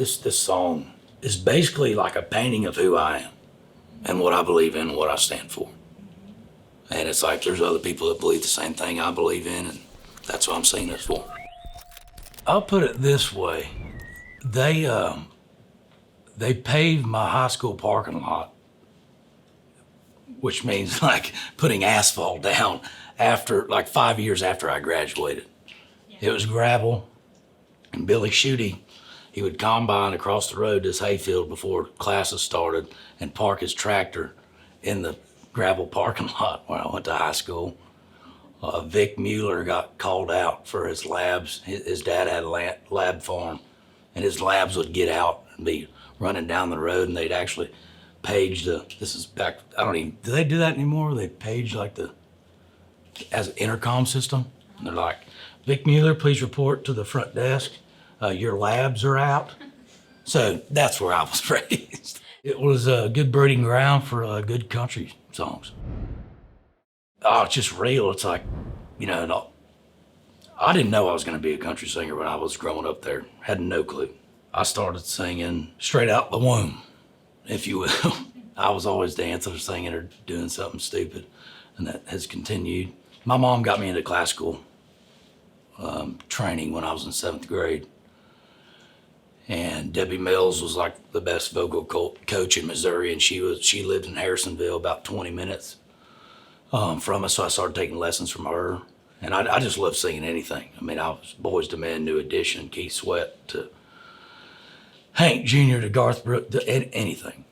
this song is basically like a painting of who I am and what I believe in and what I stand for. And it's like there's other people that believe the same thing I believe in, and that's what I'm singing this for. I'll put it this way. They paved my high school parking lot, which means like putting asphalt down after like 5 years after I graduated. Yeah. It was gravel, and Billy Schutte, he would combine across the road to this hayfield before classes started and park his tractor in the gravel parking lot where I went to high school. Vic Mueller got called out for his labs. His dad had a lab farm, and his labs would get out and be running down the road, and they'd actually page this is back, do they do that anymore? They page like as an intercom system. And they're like, Vic Mueller, please report to the front desk. Your labs are out. So that's where I was raised. It was a good breeding ground for good country songs. Oh, it's just real. It's like, I didn't know I was going to be a country singer when I was growing up there. Had no clue. I started singing straight out the womb, if you will. I was always dancing or singing or doing something stupid, and that has continued. My mom got me into classical training when I was in 7th grade. And Debbie Mills was like the best vocal coach in Missouri, and she lived in Harrisonville, about 20 minutes from us, so I started taking lessons from her. And I just loved singing anything. I mean, I was Boys to Men, New Edition, Keith Sweat, to Hank Jr., to Garth Brooks, to anything.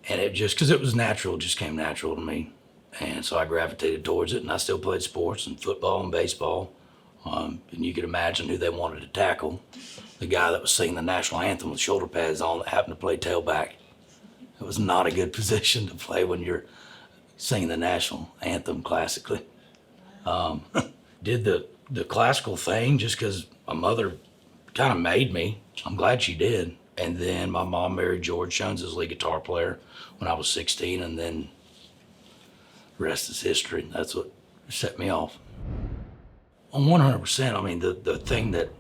And it just, because it was natural, it just came natural to me. And so I gravitated towards it, and I still played sports and football and baseball. And you could imagine who they wanted to tackle. The guy that was singing the national anthem with shoulder pads on that happened to play tailback. It was not a good position to play when you're singing the national anthem classically. Did the classical thing just because my mother kind of made me. I'm glad she did. And then my mom married George Jones's lead guitar player when I was 16, and then the rest is history. That's what set me off. 100%, I mean, the thing that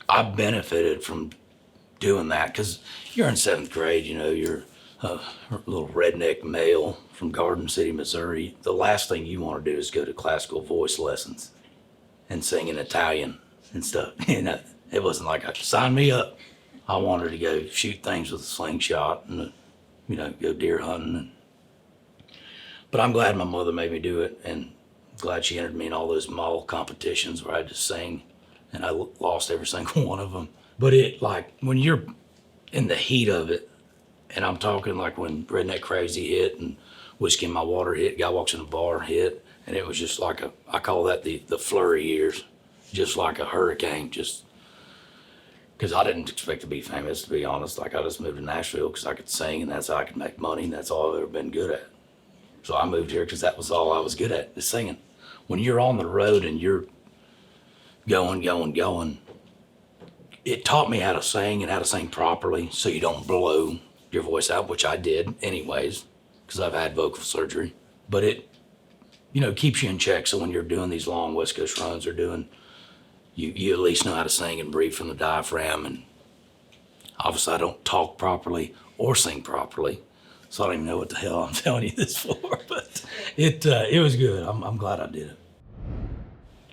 I benefited from doing that, because you're in 7th grade, you're a little redneck male from Garden City, Missouri. The last thing you want to do is go to classical voice lessons and sing in Italian and stuff. It wasn't like, sign me up. I wanted to go shoot things with a slingshot and, go deer hunting. But I'm glad my mother made me do it, and glad she entered me in all those mall competitions where I had to sing, and I lost every single one of them. But when you're in the heat of it, and I'm talking like when Redneck Crazy hit and Whiskey in My Water hit, Guy Walks in a Bar hit, and it was just like I call that the Flurry years, just like a hurricane, just because I didn't expect to be famous, to be honest. Like, I just moved to Nashville because I could sing, and that's how I could make money, and that's all I've ever been good at. So I moved here because that was all I was good at, is singing. When you're on the road and you're going, it taught me how to sing and how to sing properly so you don't blow your voice out, which I did anyways, because I've had vocal surgery. But it, keeps you in check. So when you're doing these long West Coast runs or you at least know how to sing and breathe from the diaphragm. And obviously I don't talk properly or sing properly, so I don't even know what the hell I'm telling you this for, but it was good. I'm glad I did it.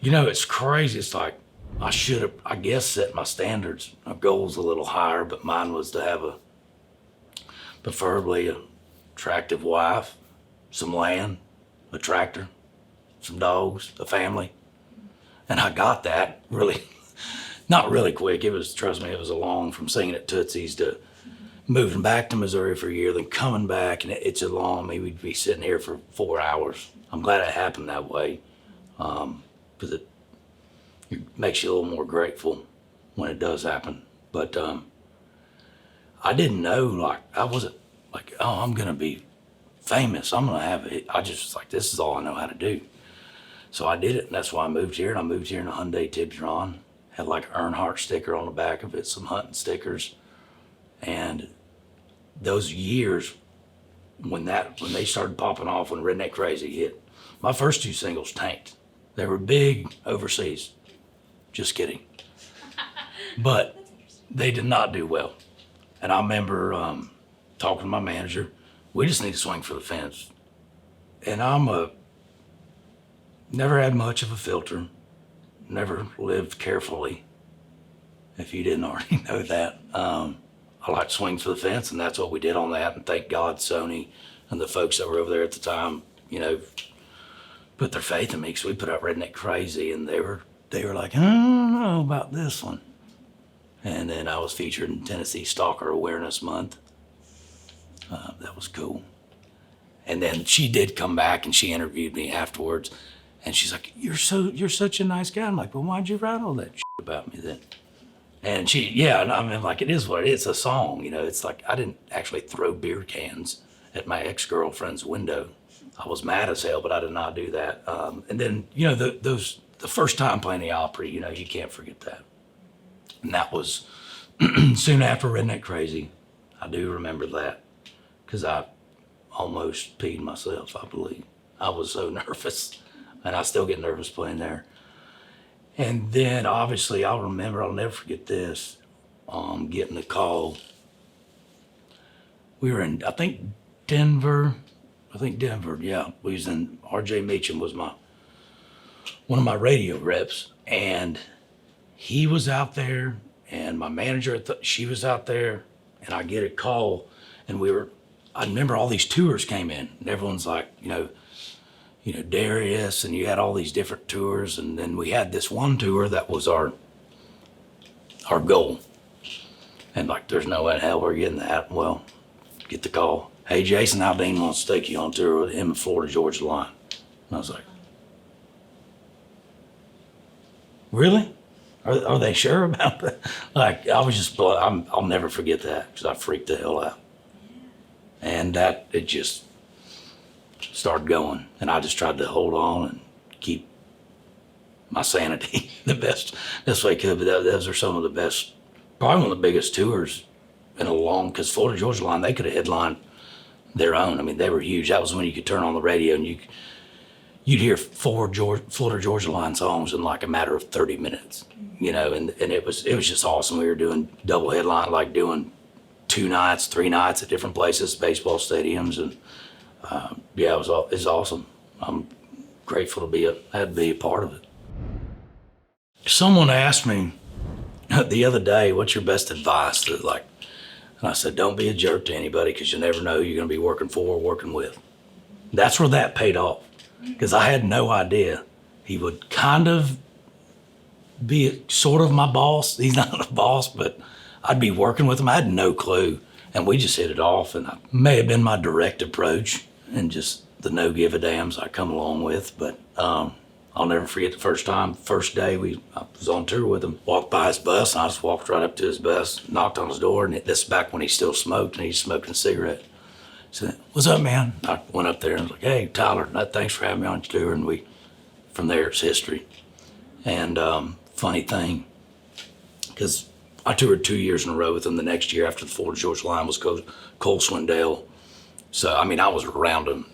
It's crazy. It's like I should have, I guess, set my standards, my goals a little higher, but mine was to have preferably an attractive wife, some land, a tractor, some dogs, a family. And I got that really, not really quick. Trust me, it was from singing at Tootsie's to moving back to Missouri for a year, then coming back, and it's a long, we'd be sitting here for 4 hours. I'm glad it happened that way, because it makes you a little more grateful when it does happen. But I didn't know, I wasn't like, oh, I'm gonna be famous. I'm gonna have it. I just was like, this is all I know how to do. So I did it, and that's why I moved here. And I moved here in a Hyundai Tiburon. Had like an Earnhardt sticker on the back of it, some hunting stickers. And those years when they started popping off, when Redneck Crazy hit, my first 2 singles tanked. They were big overseas. Just kidding. But they did not do well. And I remember talking to my manager, we just need to swing for the fence. And never had much of a filter, never lived carefully, if you didn't already know that. I like to swing for the fence, and that's what we did on that. And thank God Sony and the folks that were over there at the time, put their faith in me, because we put out Redneck Crazy, and they were like, I don't know about this one. And then I was featured in Tennessee Stalker Awareness Month. That was cool. And then she did come back and she interviewed me afterwards, and she's like, you're such a nice guy. I'm like, well, why'd you write all that shit about me then? And and I mean, like, it is what it is. It's a song, It's like, I didn't actually throw beer cans at my ex-girlfriend's window. I was mad as hell, but I did not do that. And then, the first time playing the Opry, you can't forget that. And that was soon after Redneck Crazy. I do remember that, because I almost peed myself, I believe. I was so nervous, and I still get nervous playing there. And then obviously I'll never forget this, getting the call. We were in, I think Denver, yeah. We was in, RJ Meacham was one of my radio reps, and he was out there, and my manager, she was out there, and I get a call, and I remember all these tours came in, and everyone's like, Darius, and you had all these different tours, and then we had this one tour that was our goal. And like, there's no way in hell we're getting that. Well, get the call. Hey, Jason Aldean wants to take you on tour with him in Florida Georgia line. And I was like, really? Are they sure about that? Like, I was just, I'll never forget that, because I freaked the hell out. And it just started going, and I just tried to hold on and keep my sanity the best way I could. But those are some of the best, probably one of the biggest tours in a long, because Florida Georgia Line, they could have headlined their own. I mean, they were huge. That was when you could turn on the radio and you'd hear Florida Georgia Line songs in like a matter of 30 minutes, and it was just awesome. We were doing double headline, like doing 2 nights, 3 nights at different places, baseball stadiums, and it was awesome. I'm grateful to had to be a part of it. Someone asked me the other day, what's your best advice? And I said, don't be a jerk to anybody, because you never know who you're going to be working for or working with. That's where that paid off, because I had no idea. He would kind of be sort of my boss. He's not a boss, but I'd be working with him. I had no clue, and we just hit it off, and it may have been my direct approach and just the no give a dams I come along with. But I'll never forget the first day I was on tour with him, walked by his bus, and I just walked right up to his bus, knocked on his door, and this is back when he still smoked, and he's smoking a cigarette. I said, what's up, man? I went up there and was like, hey, Tyler, thanks for having me on your tour. And from there, it's history. And funny thing, because I toured 2 years in a row with him. The next year after the Florida Georgia Line was Cole Swindell. So, I mean, I was around him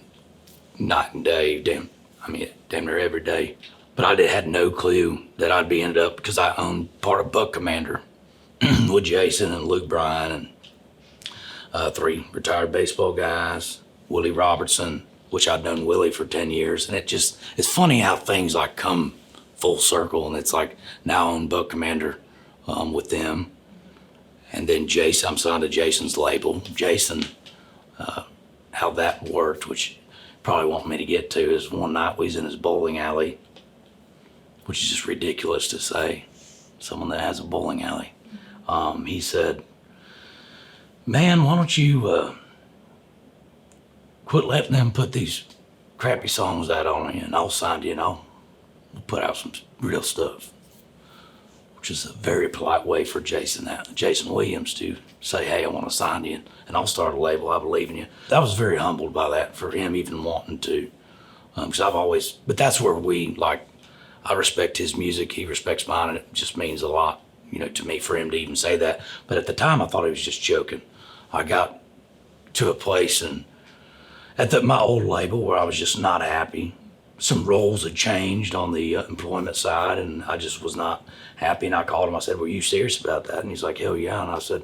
night and day, damn near every day. But I had no clue that I'd be ended up, because I owned part of Buck Commander with Jason and Luke Bryan and 3 retired baseball guys, Willie Robertson, which I'd known Willie for 10 years. And it's funny how things like come full circle. And it's like, now I own Buck Commander with them. And then Jason, I'm signed to Jason's label. Jason, how that worked, which probably want me to get to, is one night we was in his bowling alley, which is just ridiculous to say, someone that has a bowling alley. He said, man, why don't you quit letting them put these crappy songs out on you, and I'll sign you, and we'll put out some real stuff. Which is a very polite way for Jason Williams to say, hey, I want to sign you, and I'll start a label, I believe in you. I was very humbled by that, for him even wanting to. Because but that's where I respect his music, he respects mine, and it just means a lot, to me, for him to even say that. But at the time, I thought he was just joking. I got to a place at my old label where I was just not happy. some roles had changed on the employment side, and I just was not happy. And I called him. I said, "Were you serious about that?" And he's like, "Hell yeah!" And I said,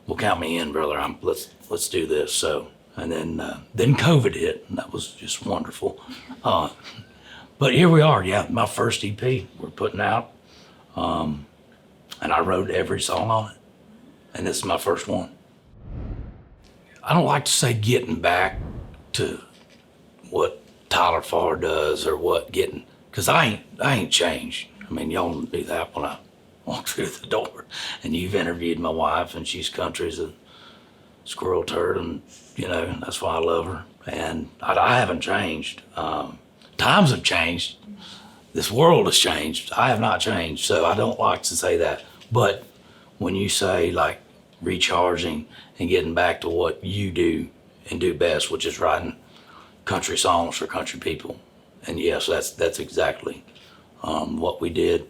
"Well, count me in, brother. Let's do this." So, and then COVID hit, and that was just wonderful. But here we are. Yeah, my first EP we're putting out, and I wrote every song on it, and this is my first one. I don't like to say getting back to what Tyler Farr does or what getting, because I ain't changed. I mean, y'all knew that when I walked through the door. And you've interviewed my wife, and she's country as a squirrel turd, and that's why I love her. And I haven't changed. Times have changed. This world has changed. I have not changed, so I don't like to say that. But when you say like recharging and getting back to what you do and do best, which is writing country songs for country people, and yes, that's exactly what we did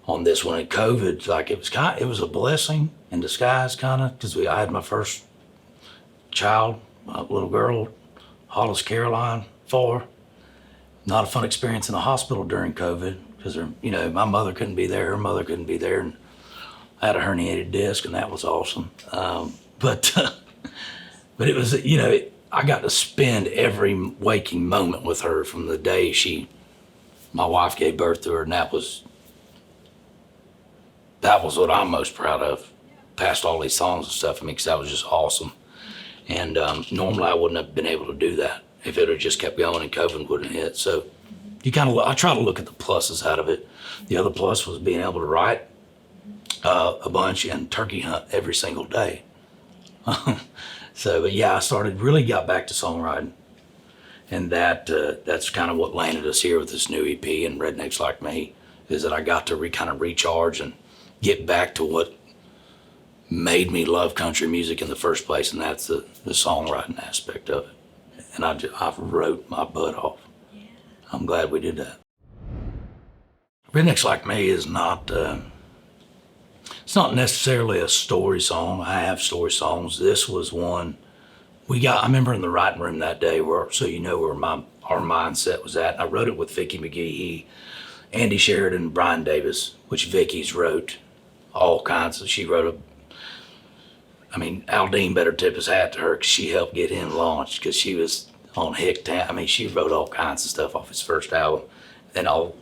on this one. And COVID, like it was a blessing in disguise, kind of, because I had my first child, a little girl, Hollis Caroline Farr. Not a fun experience in the hospital during COVID because my mother couldn't be there, her mother couldn't be there, and I had a herniated disc, and that was awesome. But it was, I got to spend every waking moment with her from the day my wife gave birth to her, and that was what I'm most proud of, past all these songs and stuff. I mean, because that was just awesome. And normally I wouldn't have been able to do that if it had just kept going and COVID wouldn't hit. So I try to look at the pluses out of it. The other plus was being able to write a bunch and turkey hunt every single day. But yeah, really got back to songwriting. And that's kind of what landed us here with this new EP and Rednecks Like Me, is that I got to kind of recharge and get back to what made me love country music in the first place, and that's the songwriting aspect of it. And I wrote my butt off. Yeah. I'm glad we did that. Rednecks Like Me is not, it's not necessarily a story song. I have story songs. This was one I remember in the writing room that day where our mindset was at. I wrote it with Vicki McGee, Andy Sheridan, and Brian Davis, which Vicki's wrote all kinds of, Aldean better tip his hat to her because she helped get him launched because she was on Hicktown. She wrote all kinds of stuff off his first album, and a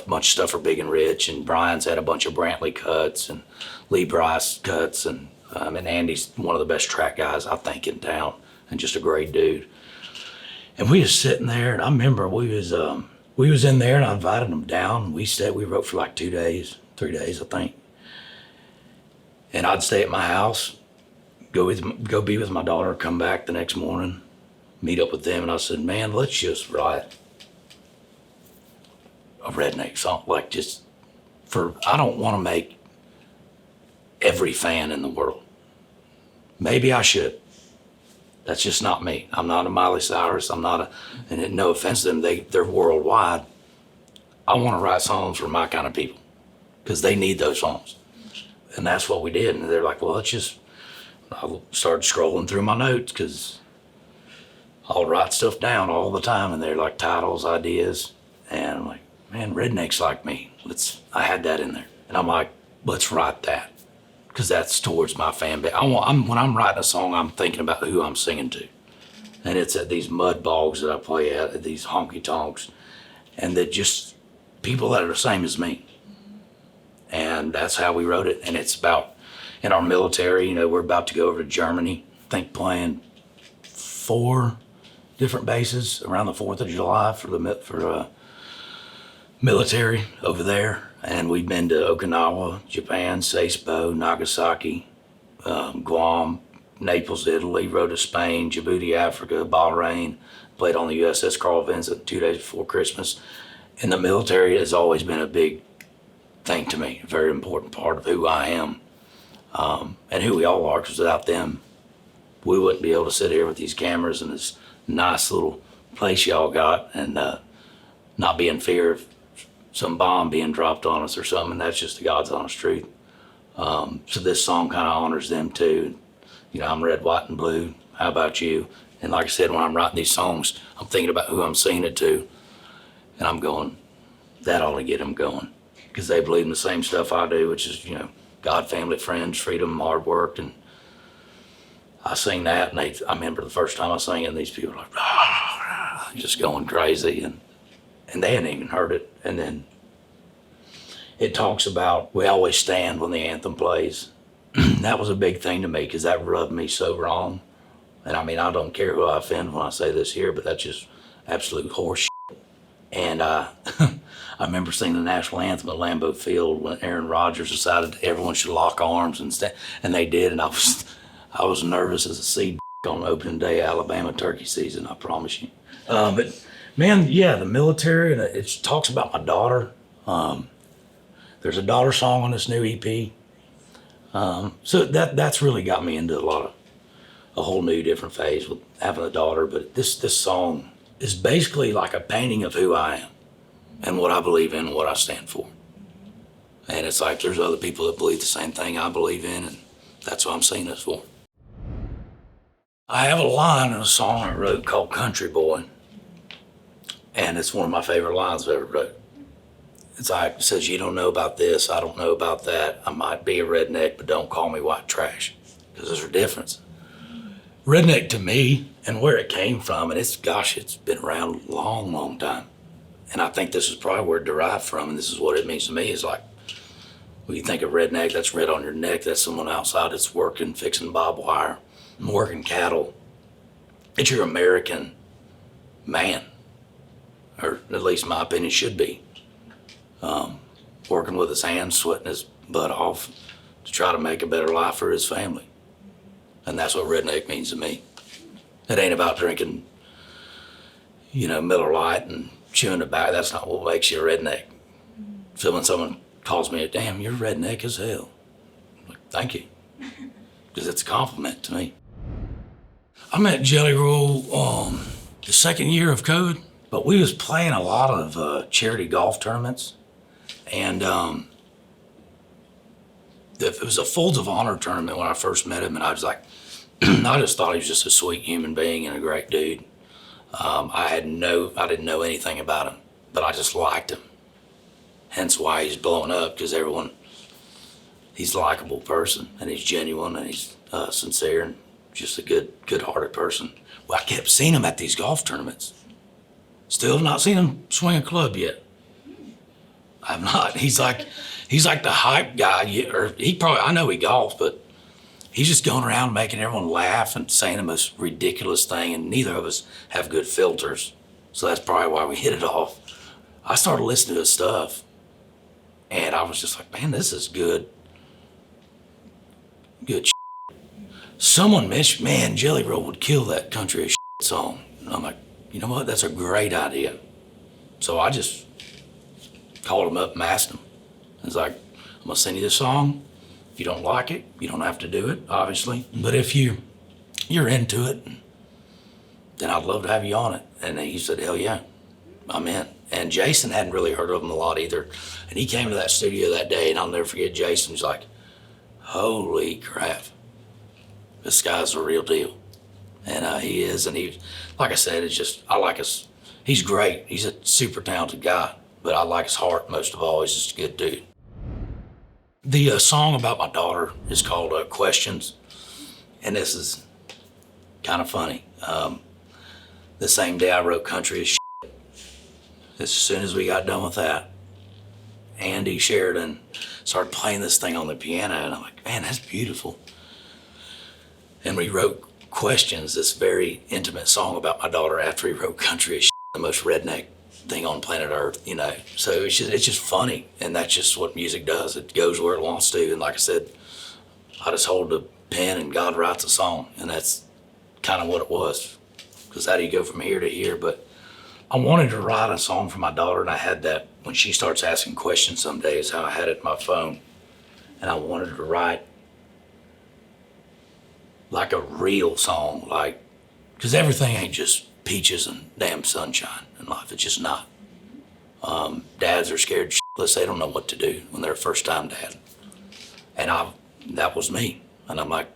bunch of stuff for Big and Rich, and Brian's had a bunch of Brantley cuts and Lee Bryce cuts, and Andy's one of the best track guys I think in town, and just a great dude. And we was sitting there, and I remember we was in there, and I invited him down, and we wrote for like 3 days, I think. And I'd stay at my house, go be with my daughter, come back the next morning, meet up with them, and I said, man, let's just write a redneck song, I don't want to make every fan in the world. Maybe I should. That's just not me. I'm not a Miley Cyrus. And no offense to them, they're worldwide. I want to write songs for my kind of people because they need those songs. And that's what we did. And they're like, well, I started scrolling through my notes because I'll write stuff down all the time, and they're like titles, ideas. And I'm like, man, Rednecks Like Me. I had that in there. And I'm like, let's write that. Because that's towards my fan base. When I'm writing a song, I'm thinking about who I'm singing to. And it's at these mud bogs that I play at these honky tonks. And they're just people that are the same as me. And that's how we wrote it. And it's about, in our military, we're about to go over to Germany, I think playing 4 different bases around the 4th of July for military over there. And we've been to Okinawa, Japan, Sasebo, Nagasaki, Guam, Naples, Italy, rode to Spain, Djibouti, Africa, Bahrain, played on the USS Carl Vinson 2 days before Christmas. And the military has always been a big thing to me, a very important part of who I am, and who we all are, because without them, we wouldn't be able to sit here with these cameras and this nice little place y'all got and not be in fear of some bomb being dropped on us or something. And that's just the God's honest truth. So this song kind of honors them too. I'm red, white, and blue. How about you? And like I said, when I'm writing these songs, I'm thinking about who I'm singing it to. And I'm going, that ought to get them going. Because they believe in the same stuff I do, which is, God, family, friends, freedom, hard work. And I sing that, and I remember the first time I sang it, and these people were like, just going crazy. And they hadn't even heard it. And then it talks about, we always stand when the anthem plays. That was a big thing to me, because that rubbed me so wrong. And I mean, I don't care who I offend when I say this here, but that's just absolute horse shit. And I remember singing the national anthem at Lambeau Field when Aaron Rodgers decided everyone should lock arms and they did. And I was nervous as a seed on opening day of Alabama turkey season, I promise you. But man, yeah, the military, and it talks about my daughter. There's a daughter song on this new EP. So that's really got me into a whole new different phase with having a daughter. But this song is basically like a painting of who I am and what I believe in and what I stand for. And it's like there's other people that believe the same thing I believe in, and that's what I'm singing this for. I have a line in a song I wrote called Country Boy, and it's one of my favorite lines I've ever wrote. It's like, it says, you don't know about this, I don't know about that. I might be a redneck, but don't call me white trash, because there's a difference. Redneck to me, and where it came from, and it's been around a long, long time. And I think this is probably where it derived from, and this is what it means to me, is like, when you think of redneck, that's red on your neck, that's someone outside that's working, fixing barbed wire, working cattle. It's your American man, or at least my opinion should be. Working with his hands, sweating his butt off to try to make a better life for his family. And that's what redneck means to me. It ain't about drinking, Miller Lite and chewing tobacco. That's not what makes you a redneck. So when someone calls me, damn, you're redneck as hell. I'm like, thank you. Because it's a compliment to me. I met Jelly Roll the second year of COVID, but we was playing a lot of charity golf tournaments. And it was a Folds of Honor tournament when I first met him, and I was like, I just thought he was just a sweet human being and a great dude. I didn't know anything about him, but I just liked him. Hence why he's blowing up, because he's a likable person, and he's genuine, and he's sincere, and just a good-hearted person. Well, I kept seeing him at these golf tournaments. Still have not seen him swing a club yet. I've not. He's like the hype guy, or I know he golfs, but he's just going around making everyone laugh and saying the most ridiculous thing, and neither of us have good filters. So that's probably why we hit it off. I started listening to his stuff, and I was just like, man, this is good shit. Someone mentioned, man, Jelly Roll would kill that country as shit song. And I'm like, you know what? That's a great idea. So I just called him up and asked him. I was like, I'm gonna send you this song. If you don't like it, you don't have to do it, obviously. But if you're into it, then I'd love to have you on it. And he said, hell yeah, I'm in. And Jason hadn't really heard of him a lot either. And he came to that studio that day, and I'll never forget Jason. He's like, holy crap, this guy's the real deal. And he is, and like I said, he's great. He's a super talented guy, but I like his heart most of all. He's just a good dude. The song about my daughter is called Questions, and this is kind of funny. The same day I wrote Country as shit, as soon as we got done with that, Andy Sheridan started playing this thing on the piano, and I'm like, man, that's beautiful. And we wrote Questions, this very intimate song about my daughter, after he wrote Country as shit, the most redneck thing on planet Earth, So it's just funny, and that's just what music does. It goes where it wants to, and like I said, I just hold the pen and God writes a song, and that's kind of what it was. Because how do you go from here to here? But I wanted to write a song for my daughter, and I had that when she starts asking questions some days, how I had it in my phone, and I wanted to write like a real song, because everything ain't just peaches and damn sunshine in life. It's just not. Dads are scared shitless. They don't know what to do when they're a first-time dad. And that was me. And I'm like,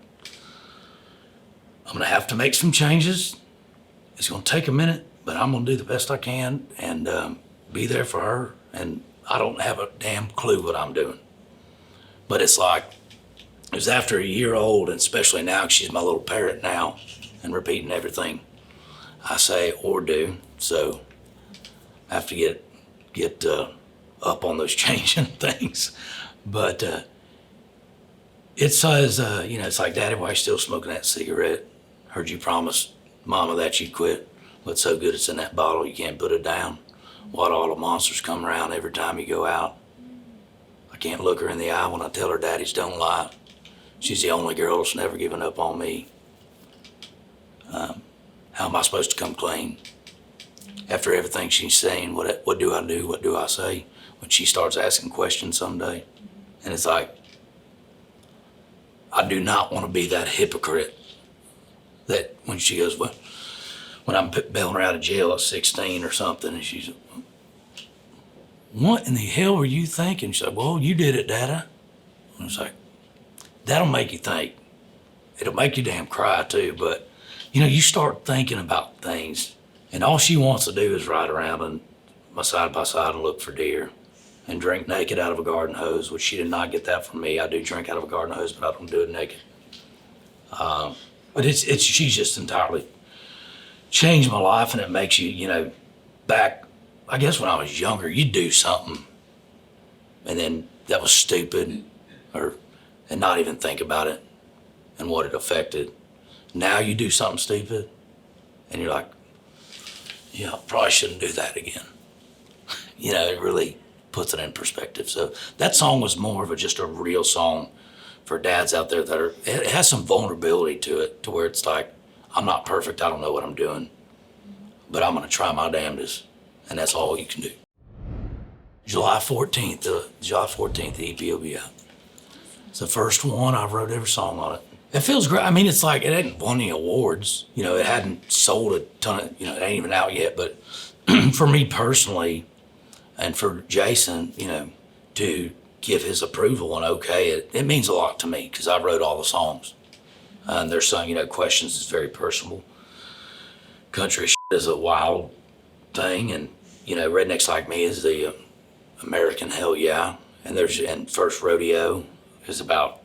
I'm gonna have to make some changes. It's gonna take a minute, but I'm gonna do the best I can and be there for her, and I don't have a damn clue what I'm doing. But it's like, it was after a year old, and especially now, 'cause she's my little parrot now, and repeating everything I say or do. So I have to get up on those changing things. But it says, it's like, Daddy, why you still smoking that cigarette? Heard you promise Mama that you'd quit. What's so good it's in that bottle you can't put it down? What all the monsters come around every time you go out? I can't look her in the eye when I tell her daddies don't lie. She's the only girl that's never given up on me. How am I supposed to come clean? After everything she's saying, what do I do? What do I say? When she starts asking questions someday. And it's like, I do not want to be that hypocrite that when she goes, well, when I'm bailing her out of jail at 16 or something, and she's, what in the hell were you thinking? She's like, well, you did it, Dada. And it's like, that'll make you think. It'll make you damn cry too, but you start thinking about things, and all she wants to do is ride around and side by side and look for deer and drink naked out of a garden hose, which she did not get that from me. I do drink out of a garden hose, but I don't do it naked. But she's just entirely changed my life, and it makes you, back, I guess when I was younger, you'd do something, and then that was stupid, and not even think about it and what it affected. Now you do something stupid, and you're like, yeah, I probably shouldn't do that again. It really puts it in perspective. So that song was more of just a real song for dads out there it has some vulnerability to it, to where it's like, I'm not perfect, I don't know what I'm doing, but I'm gonna try my damnedest, and that's all you can do. July 14th, the EP will be out. It's the first one. I wrote every song on it. It feels great. I mean, it's like, it hadn't won any awards. It hadn't sold a ton of, it ain't even out yet. But for me personally, and for Jason, to give his approval and okay, it means a lot to me, because I wrote all the songs. And there's some, Questions is very personal. Country is a wild thing, and, Rednecks Like Me is the American hell yeah. And First Rodeo is about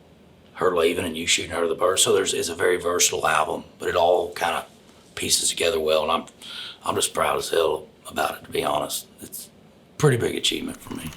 her leaving and you shooting her the bird. So it's a very versatile album, but it all kind of pieces together well, and I'm just proud as hell about it, to be honest. It's a pretty big achievement for me.